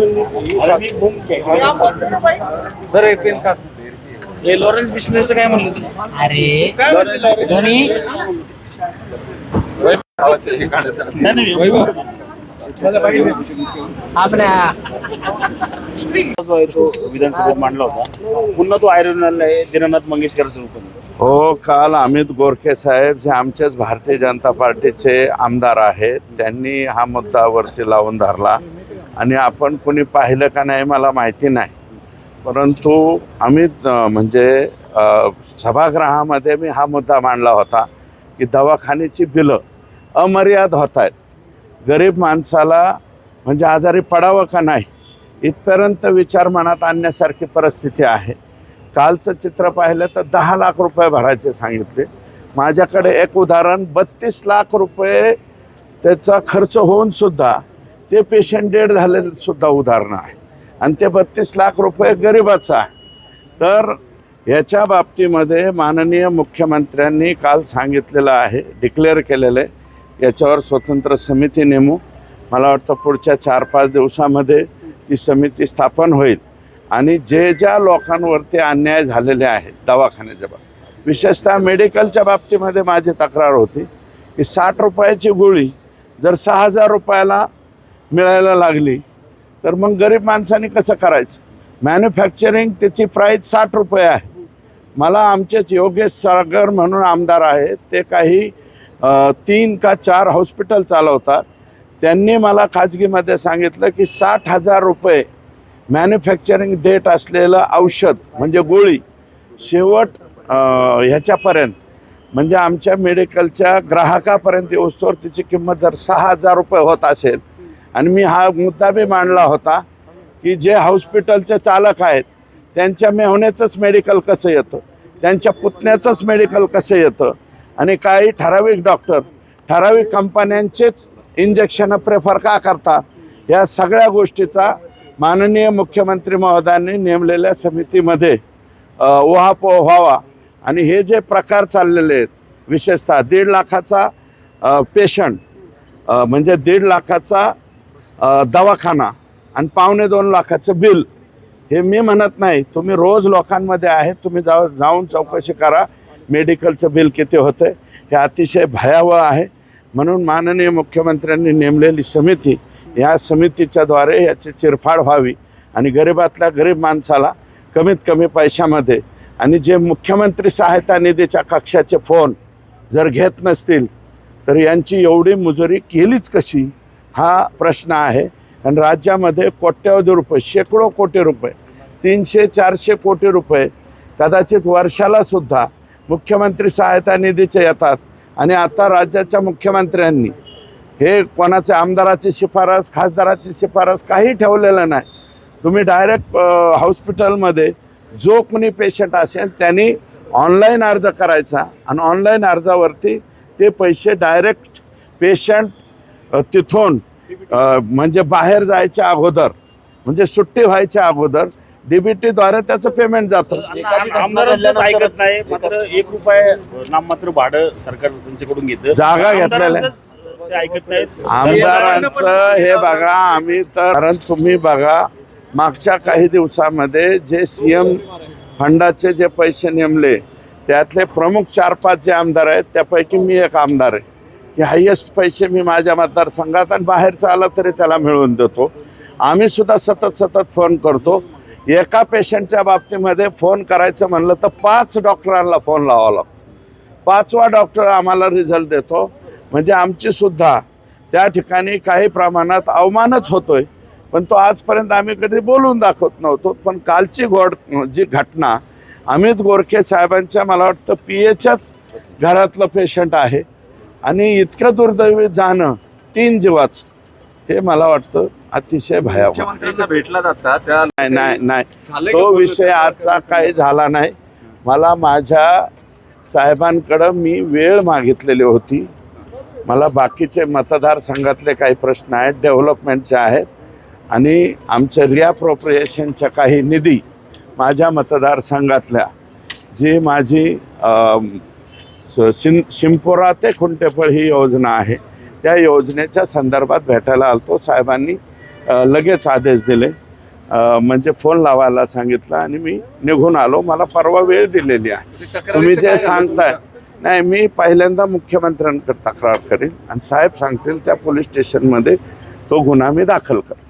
Sir एक pen काढ. हे लॉरेन्स बिश्नोईचं काय म्हणलं तुम्ही? अरे धोनी आपल्या जो आहे तो विधानसभेत मांडला होता. पुन्हा तो आयरन आहे दीनानाथ मंगेशकरचं रूप. हो, काल अमित गोरखे साहेब जे आमचेच भारतीय जनता पार्टीचे आमदार आहेत त्यांनी हा मुद्दा वरती लावून धरला आणि आपण कोणी पाहिलं का नाही मला माहिती नाही, परंतु अमित म्हणजे सभागृहामध्ये मी हा मुद्दा मांडला होता की दवाखान्याची बिलं अमर्याद होत आहेत. गरीब माणसाला म्हणजे आजारी पडावं का नाही इथपर्यंत विचार मनात आणण्यासारखी परिस्थिती आहे. कालचं चित्र पाहिलं तर 10 लाख रुपये भरायचे सांगितले. माझ्याकडे एक उदाहरण 32 लाख रुपये त्याचा खर्च होऊन सुद्धा ते पेशंट डेड झालेलं सुद्धा उदाहरण आहे आणि ते 32 लाख रुपये गरिबाचं आहे. तर याच्या बाबतीमध्ये माननीय मुख्यमंत्र्यांनी काल सांगितलेलं आहे, डिक्लेअर केलेलं आहे, याच्यावर स्वतंत्र समिती नेमू. मला वाटतं पुढच्या 4-5 दिवसामध्ये ती समिती स्थापन होईल आणि जे ज्या लोकांवरती अन्याय झालेले आहेत दवाखान्याच्या बाबतीत, विशेषतः मेडिकलच्या बाबतीमध्ये माझी तक्रार होती की 60 रुपयाची गोळी जर 6000 रुपयाला मिळायला लागली तर मग गरीब माणसाने कसं करायचं. मॅन्युफॅक्चरिंग त्याची प्राईस 60 रुपये आहे. मला आमचेच योगेश सागर म्हणून आमदार आहेत, ते काही 3 का 4 हॉस्पिटल चालवतात. त्यांनी मला खाजगीमध्ये सांगितलं की 60,000 रुपये मॅन्युफॅक्चरिंग डेट असलेलं औषध म्हणजे गोळी शेवट ह्याच्यापर्यंत म्हणजे आमच्या मेडिकलच्या ग्राहकापर्यंत येऊस्तोवर तिची किंमत जर 6,000 रुपये होत असेल. आणि मी हा मुद्दा बी मांडला होता की जे हॉस्पिटलचे चालक आहेत त्यांच्या मेहण्याचंच मेडिकल कसं येतं, त्यांच्या पुतण्याचंच मेडिकल कसं येतं आणि काही ठराविक डॉक्टर ठराविक कंपन्यांचेच इंजेक्शनं प्रेफर का करतात, या सगळ्या गोष्टीचा माननीय मुख्यमंत्री महोदयांनी नेमलेल्या समितीमध्ये उहापोह व्हावा. आणि हे जे प्रकार चाललेले आहेत विशेषतः 1.5 लाखाचा पेशंट म्हणजे 1.5 लाखाचा दवाखाना आणि 2.25 लाखाचं बिल, हे मी म्हणत नाही, तुम्ही रोज लोकांमध्ये आहेत, तुम्ही जाऊन चौकशी करा मेडिकलचं बिल किती होतं. हे अतिशय भयावह आहे. म्हणून माननीय मुख्यमंत्र्यांनी नेमलेली समिती, या समितीच्याद्वारे याची चिरफाड व्हावी आणि गरीबातल्या गरीब माणसाला कमीत कमी पैशामध्ये, आणि जे मुख्यमंत्री सहायता निधीच्या कक्षाचे फोन जर घेत नसतील तर यांची एवढी मुजोरी केलीच कशी हा प्रश्न आहे. आणि राज्यामध्ये कोट्यवधी रुपये, शेकडो कोटी रुपये, 300-400 कोटी रुपये कदाचित वर्षालासुद्धा मुख्यमंत्री सहायता निधीचे येतात. आणि आता राज्याच्या मुख्यमंत्र्यांनी हे कोणाच्या आमदाराची शिफारस खासदाराची शिफारस काही ठेवलेलं नाही. तुम्ही डायरेक्ट हॉस्पिटलमध्ये जो कोणी पेशंट असेल त्यांनी ऑनलाईन अर्ज करायचा आणि ऑनलाईन अर्जावरती ते पैसे डायरेक्ट पेशंट तिथून म्हणजे बाहेर जायच्या अगोदर म्हणजे सुट्टी व्हायच्या अगोदर DBTद्वारे त्याचं पेमेंट जातं. आमदारांचं ऐकत नाही, मात्र 1 रुपये नाममात्र भाडं सरकार त्यांच्याकडून घेतं. जागा घेतलेल्या ऐकत नाहीत आमदारांचं. हे बघा, आम्ही तर कारण तुम्ही बघा मागच्या काही दिवसामध्ये जे CM फंडाचे जे पैसे नेमले त्यातले प्रमुख 4-5 जे आमदार आहेत त्यापैकी मी एक आमदार आहे की हायेस्ट पैसे मी माझ्या मतदारसंघात आणि बाहेरचा आला तरी त्याला मिळवून देतो. आम्ही सुद्धा सतत फोन करतो. एका पेशंटच्या बाबतीमध्ये फोन करायचं म्हणलं तर 5 डॉक्टरांना फोन लावावा लागतो. 5वा डॉक्टर आम्हाला रिझल्ट देतो. म्हणजे आमची सुद्धा त्या ठिकाणी काही प्रमाणात अवमानच होतोय, पण तो आजपर्यंत आम्ही कधी बोलून दाखवत नव्हतो. पण कालची जी घटना अमित गोरखे साहेबांच्या मला वाटतं PAच्याच घरातलं पेशंट आहे आणि इतकं दुर्दैवी जाणं 3 जीवाचं, हे मला वाटतं अतिशय भयावह. भेटला जाता त्या नाही तो विषय आजचा काही झाला नाही. मला माझ्या साहेबांकडं मी वेळ मागितलेली होती. मला बाकीचे मतदारसंघातले काही प्रश्न आहेत, डेव्हलपमेंटचे आहेत आणि आमच्या रिअप्रोप्रिएशनच्या काही निधी माझ्या मतदारसंघातल्या जी माझी शिंपोरा ते खुंटेफळ ही योजना आहे त्या योजनेच्या संदर्भात भेटायला आलतो. साहेबांनी लगेच आदेश दिले, म्हणजे फोन लावायला सांगितलं आणि मी निघून आलो. मला परवा वेळ दिलेली आहे. तुम्ही जे सांगताय, नाही, मी पहिल्यांदा मुख्यमंत्र्यांकडे तक्रार करेन आणि साहेब सांगतील त्या पोलीस स्टेशनमध्ये तो गुन्हा मी दाखल करेन.